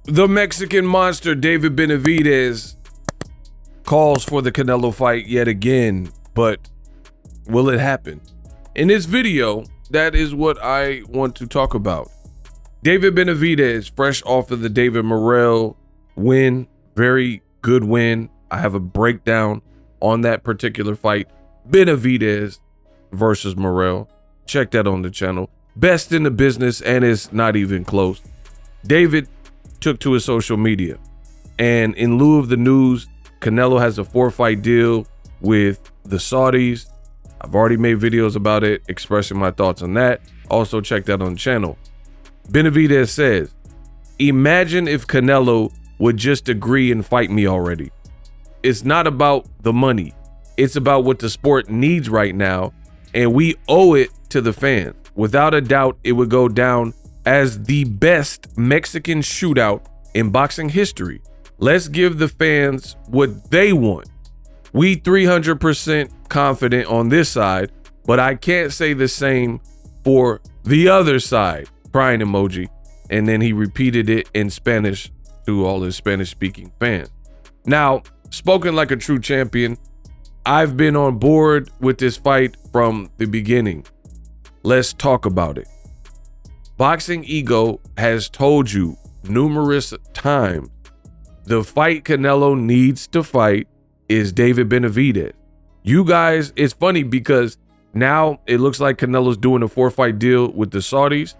The Mexican monster David Benavidez calls for the Canelo fight yet again, but will it happen? In this video, that is what I want to talk about. David Benavidez, fresh off of the David Morrell win, very good win. I have a breakdown on that particular fight. Benavidez versus Morrell. Check that on the channel. Best in the business, and it's not even close. David took to his social media, and in lieu of the news, Canelo has a 4-fight deal with the Saudis. I've already made videos about it, expressing my thoughts on that. Also check that on the channel. Benavidez says, imagine if Canelo would just agree and fight me already. It's not about the money. It's about what the sport needs right now, and we owe it to the fans. Without a doubt, it would go down as the best Mexican shootout in boxing history. Let's give the fans what they want. We 300% confident on this side, but I can't say the same for the other side. Crying emoji. And then he repeated it in Spanish to all his Spanish-speaking fans. Now, spoken like a true champion, I've been on board with this fight from the beginning. Let's talk about it. Boxing Ego has told you numerous times the fight Canelo needs to fight is David Benavidez. You guys, it's funny because now it looks like Canelo's doing a 4-fight deal with the Saudis,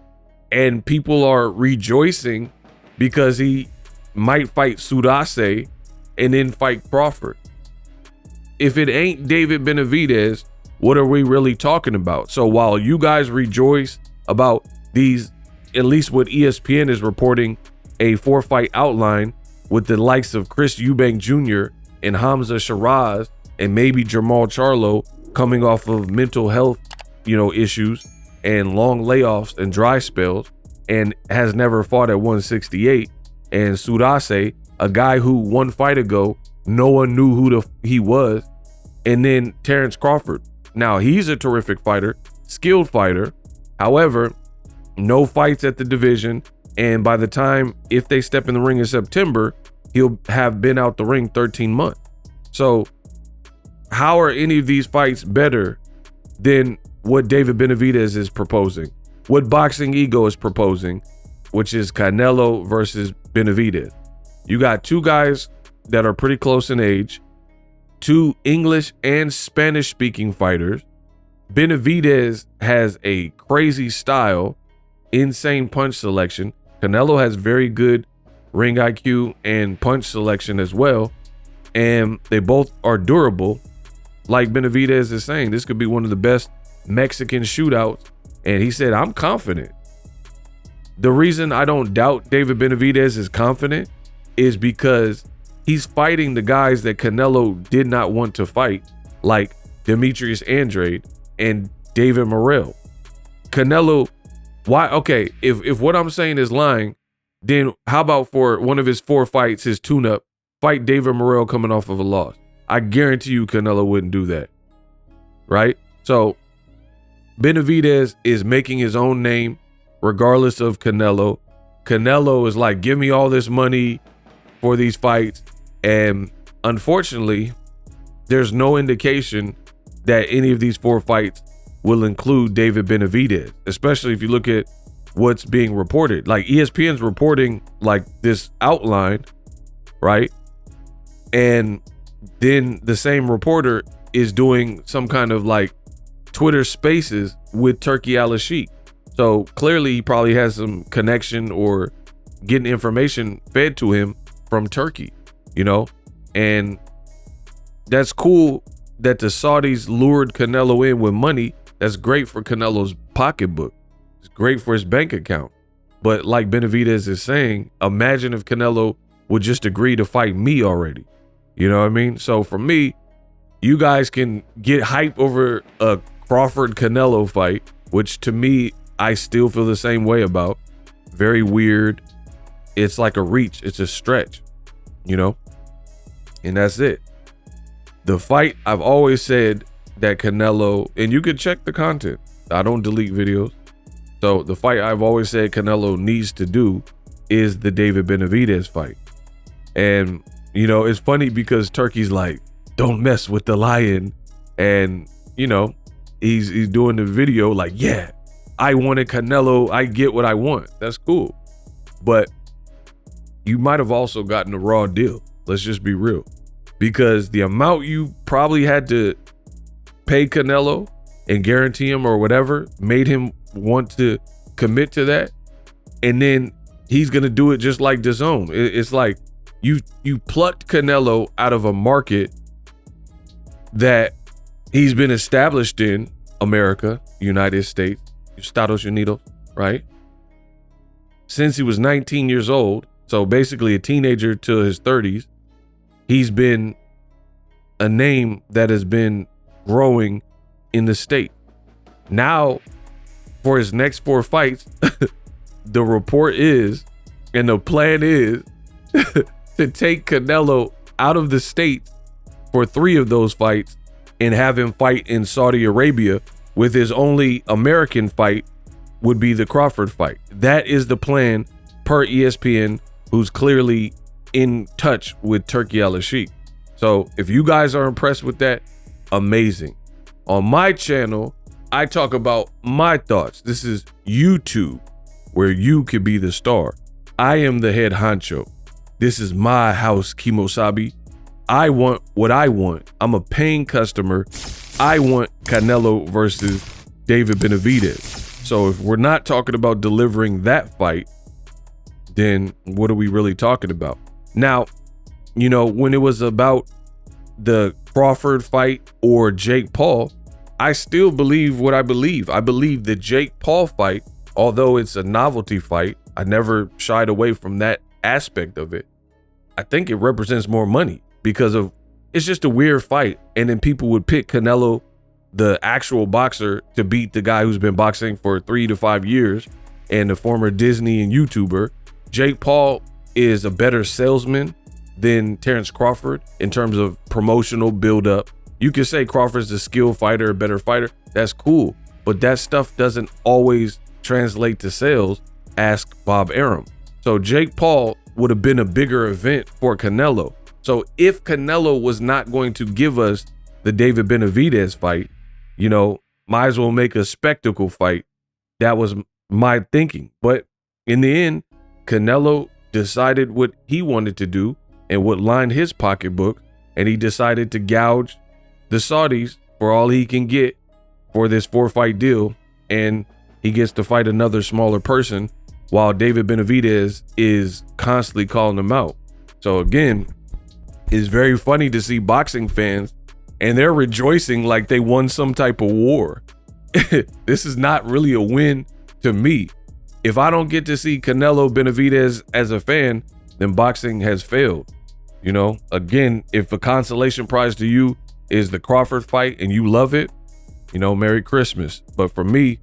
and people are rejoicing because he might fight Sudase and then fight Crawford. If it ain't David Benavidez, what are we really talking about? So while you guys rejoice about these, at least what ESPN is reporting, a 4-fight outline with the likes of Chris Eubank Jr. and Hamza Shiraz and maybe Jamal Charlo coming off of mental health, issues and long layoffs and dry spells, and has never fought at 168, and Sudase, a guy who 1 fight ago no one knew who he was, and then Terrence Crawford. Now he's a terrific fighter, skilled fighter. However, no fights at the division, and by the time, if they step in the ring in September, he'll have been out the ring 13 months. So how are any of these fights better than what David Benavidez is proposing, what Boxing Ego is proposing, which is Canelo versus Benavidez? You got 2 guys that are pretty close in age, 2 English and Spanish speaking fighters. Benavidez has a crazy style, insane punch selection. Canelo has very good ring IQ and punch selection as well, and they both are durable. Like Benavidez is saying, this could be one of the best Mexican shootouts, and he said, I'm confident. The reason I don't doubt David Benavidez is confident is because he's fighting the guys that Canelo did not want to fight, like Demetrius Andrade and David Morrell. Canelo, why? Okay, if what I'm saying is lying, then how about for one of his 4 fights, his tune-up, fight David Morrell coming off of a loss? I guarantee you Canelo wouldn't do that, right? So Benavidez is making his own name regardless of Canelo. Canelo is like, give me all this money for these fights, and unfortunately, there's no indication that any of these 4 fights will include David Benavidez, especially if you look at what's being reported. Like ESPN's reporting like this outline, right? And then the same reporter is doing some kind of like Twitter spaces with Turki Al-Sheikh. So clearly he probably has some connection or getting information fed to him from Turkey, and that's cool that the Saudis lured Canelo in with money. That's great for Canelo's pocketbook. It's great for his bank account. But like Benavidez is saying, imagine if Canelo would just agree to fight me already. You know what I mean? So for me, you guys can get hype over a Crawford Canelo fight, which to me, I still feel the same way about. Very weird. It's like a reach. It's a stretch, and that's it. The fight, I've always said that Canelo, and you can check the content. I don't delete videos. So the fight I've always said Canelo needs to do is the David Benavidez fight. And, you know, it's funny because Turkey's like, don't mess with the lion. And, you know, he's doing the video like, yeah, I wanted Canelo. I get what I want. That's cool. But you might have also gotten a raw deal. Let's just be real. Because the amount you probably had to pay Canelo and guarantee him or whatever made him want to commit to that. And then he's going to do it just like dazn. It's like you plucked Canelo out of a market that he's been established in America, United States, Estados Unidos, right? Since he was 19 years old. So basically a teenager to his 30s. He's been a name that has been growing in the state. Now, for his next 4 fights, the report is, and the plan is, to take Canelo out of the state for 3 of those fights and have him fight in Saudi Arabia, with his only American fight would be the Crawford fight. That is the plan per ESPN, who's clearly in touch with Turki Al-Sheikh. So if you guys are impressed with that, amazing. On my channel, I talk about my thoughts. This is YouTube, where you could be the star. I am the head honcho. This is my house, Kimosabi. I want what I want. I'm a paying customer. I want Canelo versus David Benavidez. So if we're not talking about delivering that fight, then what are we really talking about? Now, you know, when it was about the Crawford fight or Jake Paul, I still believe what I believe. I believe the Jake Paul fight, although it's a novelty fight, I never shied away from that aspect of it. I think it represents more money because of it's just a weird fight. And then people would pick Canelo, the actual boxer, to beat the guy who's been boxing for 3 to 5 years and the former Disney and YouTuber. Jake Paul is a better salesman than Terrence Crawford in terms of promotional buildup. You could say Crawford's a skilled fighter, a better fighter. That's cool. But that stuff doesn't always translate to sales. Ask Bob Arum. So Jake Paul would have been a bigger event for Canelo. So if Canelo was not going to give us the David Benavidez fight, you know, might as well make a spectacle fight. That was my thinking. But in the end, Canelo decided what he wanted to do and what lined his pocketbook, and he decided to gouge the Saudis for all he can get for this 4-fight deal, and he gets to fight another smaller person while David Benavidez is constantly calling him out. So again, it's very funny to see boxing fans and they're rejoicing like they won some type of war. This is not really a win to me. If I don't get to see Canelo Benavidez as a fan, then boxing has failed. You know, again, if a consolation prize to you is the Crawford fight and you love it, you know, Merry Christmas. But for me,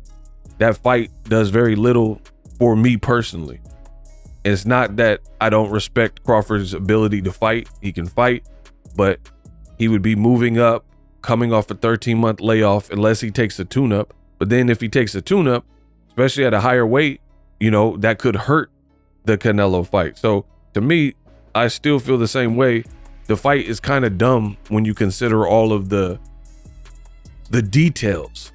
that fight does very little for me personally. It's not that I don't respect Crawford's ability to fight. He can fight, but he would be moving up, coming off a 13-month layoff unless he takes a tune-up. But then if he takes a tune-up, especially at a higher weight, you know, that could hurt the Canelo fight. So to me, I still feel the same way. The fight is kind of dumb when you consider all of the details.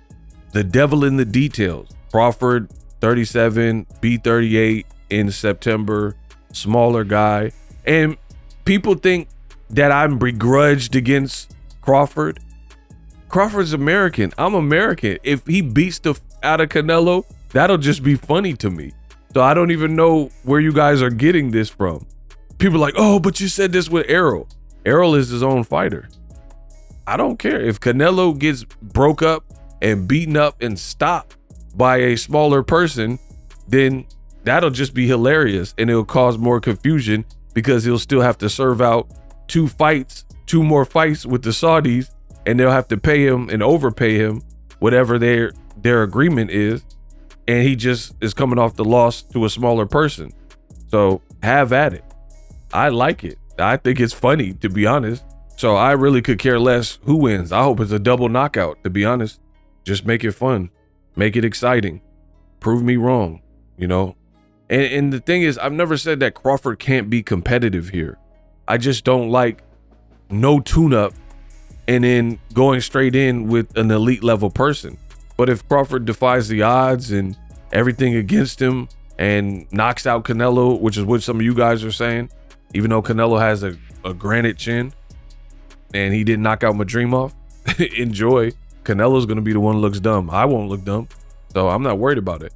The devil in the details. Crawford, 37, B38 in September, smaller guy. And people think that I'm begrudged against Crawford. Crawford's American. I'm American. If he beats the out of Canelo, that'll just be funny to me. So I don't even know where you guys are getting this from. People are like, oh, but you said this with Errol. Errol is his own fighter. I don't care. If Canelo gets broke up and beaten up and stopped by a smaller person, then that'll just be hilarious and it'll cause more confusion because he'll still have to serve out 2 more fights with the Saudis, and they'll have to pay him and overpay him whatever their agreement is. And he just is coming off the loss to a smaller person. So have at it. I like it. I think it's funny, to be honest. So I really could care less who wins. I hope it's a double knockout, to be honest. Just make it fun. Make it exciting. Prove me wrong. You know, And the thing is, I've never said that Crawford can't be competitive here. I just don't like no tune-up and then going straight in with an elite level person. But if Crawford defies the odds and everything against him and knocks out Canelo, which is what some of you guys are saying, even though Canelo has a granite chin and he didn't knock out Madrimov, enjoy. Canelo's going to be the one who looks dumb. I won't look dumb. So I'm not worried about it.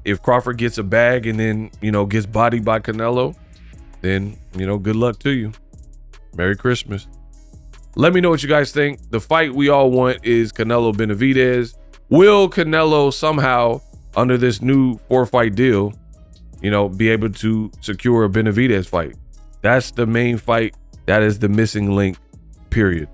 If Crawford gets a bag and then, gets bodied by Canelo, then, good luck to you. Merry Christmas. Let me know what you guys think. The fight we all want is Canelo Benavidez. Will Canelo somehow, under this new 4-fight deal, be able to secure a Benavidez fight? That's the main fight. That is the missing link, period.